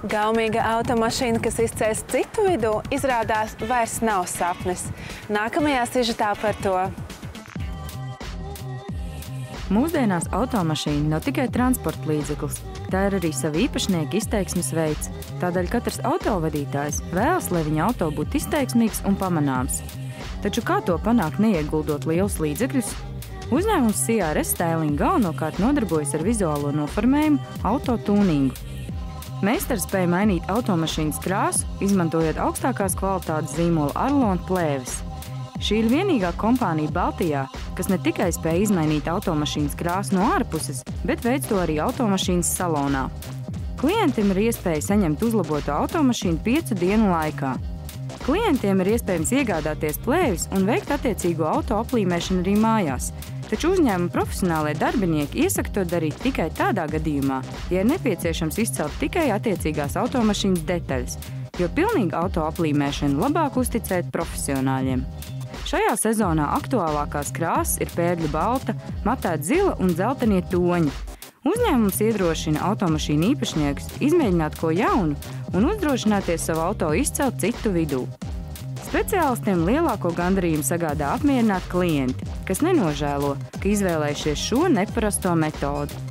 Gaumīga automašīna, kas izcēs citu vidū, izrādās vairs nav sapnis. Nākamajā sižetā par to. Mūsdienās automašīna nav tikai transporta līdzeklis, tā ir arī sava īpašnieka izteiksmes veids. Tādēļ katrs autovadītājs vēlas, lai viņa auto būtu izteiksmīgs un pamanāms. Taču kā to panākt, neieguldot lielus līdzekļus? Uzņēmums CRS Styling galvenokārt nodarbojas ar vizuālo noformējumu, auto tūningu. Meistars spēja mainīt automašīnas krāsu, izmantojot augstākās kvalitātes zīmola Arlon plēves. Šī ir vienīgā kompānija Baltijā, kas ne tikai spēja izmainīt automašīnas krāsu no ārpuses, bet veic to arī automašīnas salonā. Klientam ir iespēja saņemt uzlabotu automašīnu 5 dienu laikā. Klientiem ir iespējams iegādāties plēvis un veikt attiecīgo auto aplīmēšanu arī mājās, taču uzņēmuma profesionālie darbinieki iesaka to darīt tikai tādā gadījumā, ja ir nepieciešams izcelt tikai attiecīgās automašīnas detaļas, jo pilnīgu auto aplīmēšanu labāk uzticēt profesionāļiem. Šajā sezonā aktuālākās krāsas ir pērļu balta, matēta zila un dzeltenie toņi. Uzņēmums iedrošina automašīnu īpašniekus izmēģināt ko jaunu un uzdrošināties savu auto izcelt citu vidū. Speciālistiem lielāko gandarījumu sagādā apmierināt klienti, kas nenožēlo, ka izvēlējušies šo neparasto metodi.